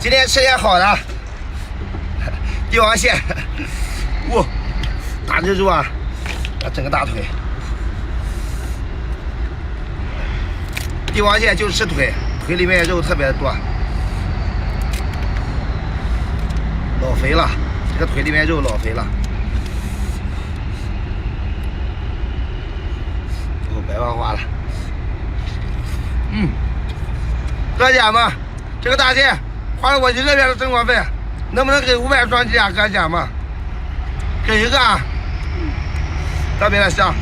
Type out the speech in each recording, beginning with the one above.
今天吃点好的，帝王蟹，哇，大蜘蛛啊，整个大腿。帝王蟹就吃腿，腿里面肉特别多，老肥了，这个腿里面肉老肥了。哦，白花花了。哥姐们，这个大蟹花了我1个月的生活费，能不能给500双击啊？哥姐们，给一个啊！特别的香，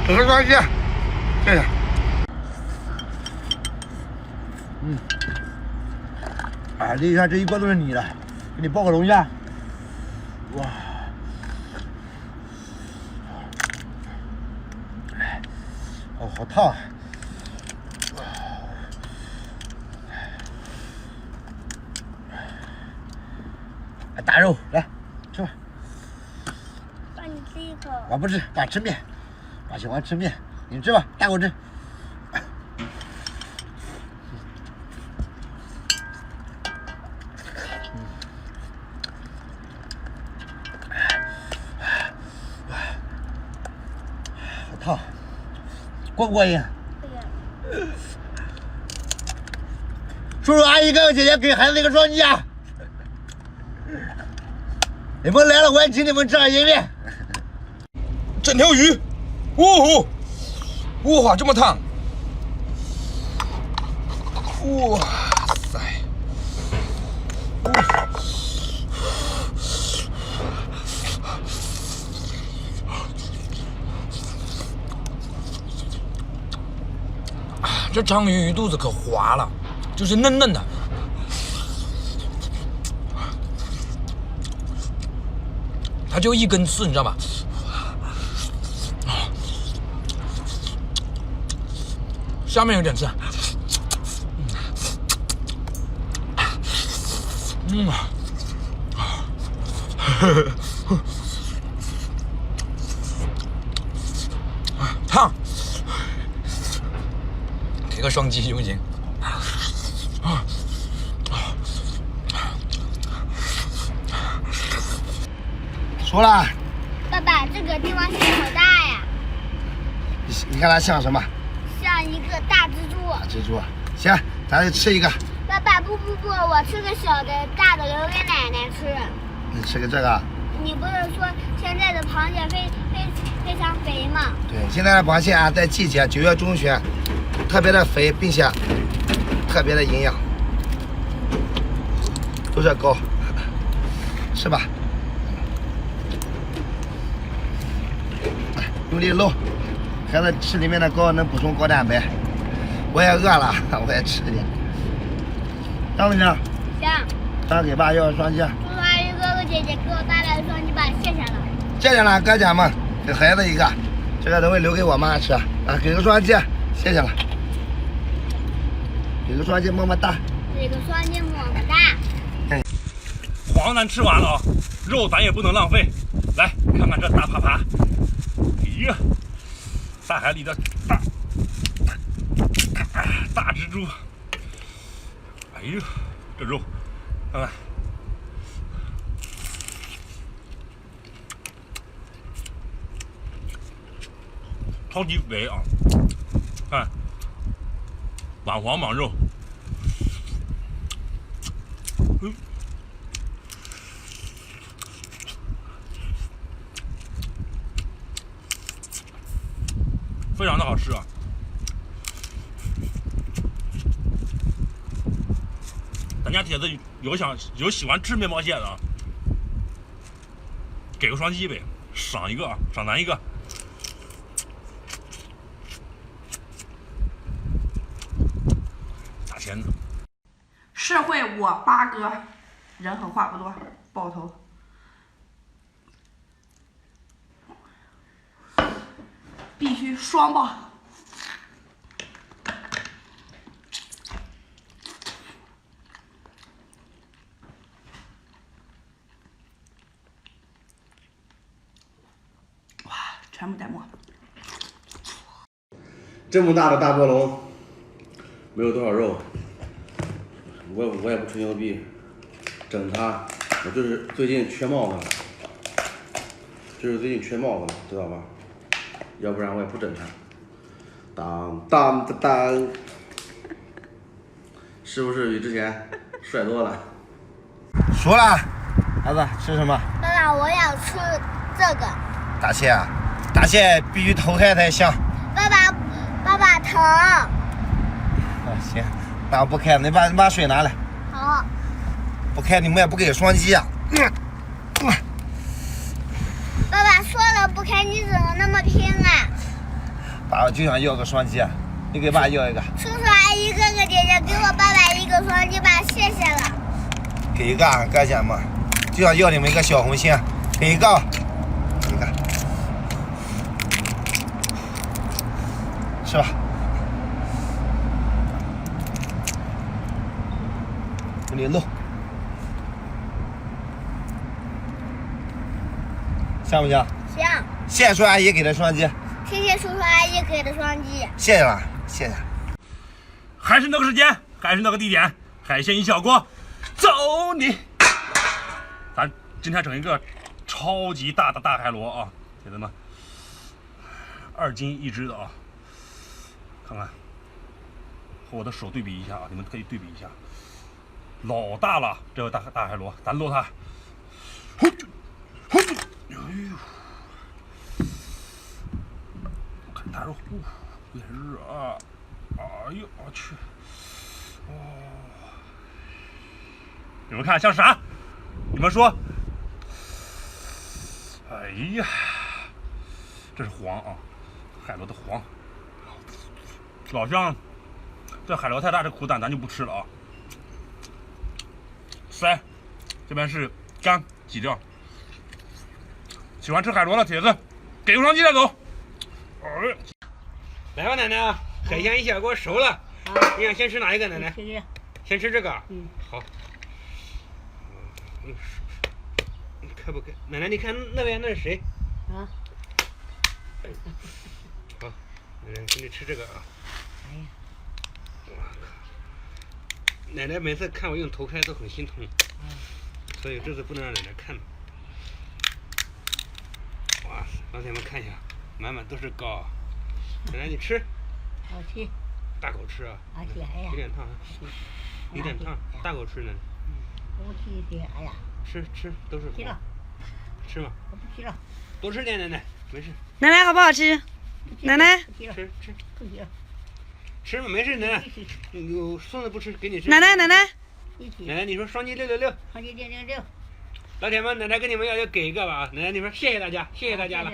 整个双击，谢谢。哎，这一看这一锅都是你的，给你报个荣下。哇！哦，好烫啊！大肉来吃吧。爸，你吃一口。我不吃，爸吃面，爸喜欢吃面，你吃吧，大口吃。好烫，过不过瘾？叔叔阿姨哥哥姐姐给孩子一个双击啊！你们来了，我也请你们吃点银面。整条鱼，哇，这么烫！哇塞！这章鱼鱼肚子可滑了，就是嫩嫩的。它就一根刺，你知道吧？下面有点刺。烫，给个双击行不行？熟了。爸爸，这个帝王蟹好大呀，你看它像什么？像一个大蜘蛛。大蜘蛛。行，咱就吃一个。爸爸，不，我吃个小的，大的留给奶奶吃。你吃个这个。你不是说现在的螃蟹非常肥吗？对，现在的螃蟹啊，在季节9月中旬，特别的肥，并且特别的营养，都是膏，吃吧。用力搂，孩子吃里面的膏能补充高蛋白。我也饿了，我也吃点。当不行？行。当给爸要个双击。叔叔阿姨哥哥姐姐给我带来的双击吧，谢谢了。谢谢了，哥姐们，给孩子一个，这个等会留给我妈吃啊，给个双击，谢谢了，给个双击，么么哒，给个双击，么么哒。黄咱吃完了啊，肉咱也不能浪费，来看看这大爬爬，哎呀，大海里的大蜘蛛，哎呦，这肉，看看。超级肥啊！看，晚黄蟒肉，非常的好吃啊！咱家铁子有喜欢吃面包蟹的啊，给个双击呗，赏一个啊，赏咱一个。钱呢？社会我八哥，人狠话不多，爆头。必须双爆。哇，全部带沫。这么大的大波龙，没有多少肉，我也不吹牛逼，整他，我就是最近缺帽子了，知道吧？要不然我也不整他。当当当当，是不是比之前帅多了？熟了，孩子吃什么？爸爸，我想吃这个。大蟹啊，大蟹必须剖开才香。爸爸疼。啊，行，那我不开，你把水拿来。好。不开你们也不给双击啊。爸爸说了不开，你怎么那么拼啊？爸就想要个双击啊，你给爸要一个。叔叔阿姨哥哥姐姐，给我爸爸一个双击吧，谢谢了。给一个啊，干什么？就想要你们一个小红心，给一个，一个，吃吧。给你露，香不香？香。谢谢叔阿姨给的双击。谢谢叔叔阿姨给的双击。谢谢了，谢谢。还是那个时间，还是那个地点，海鲜一小锅，走你！咱今天整一个超级大的大海螺啊，铁子们，2斤1只的啊，看看和我的手对比一下啊，你们可以对比一下，老大了，这个大海螺，咱搂它，哎呦，看大肉，有点热啊，哎呦我去，哦，你们看像啥？你们说？哎呀，这是黄啊，海螺的黄。老乡，这海螺太大，这苦胆咱就不吃了啊。腮，这边是肝挤掉。喜欢吃海螺的铁子，给个双击带走。来吧，奶奶啊，海鲜一小锅熟了。你想先吃哪一个，奶奶？先吃这个。好。开不开？奶奶，你看那边那是谁？好，奶奶给你吃这个啊。哎呀，我靠！奶奶每次看我用头开都很心痛，所以这次不能让奶奶看。哇塞，老铁们看一下，满满都是膏。奶奶你吃。好吃。大口吃啊。好吃，哎呀。有点烫，有点烫，大口吃呢。我吃一些，哎呀。吃都是吃了。吃吗？我不吃了。多吃点，奶奶，没事。奶奶好不好吃？奶奶。吃。不吃了。吃嘛，没事，奶奶。有孙子不吃，给你吃。奶奶。奶奶，你说双击666。双击666。老铁们，奶奶跟你们要给一个吧啊！奶奶，你说谢谢大家，谢谢大家了。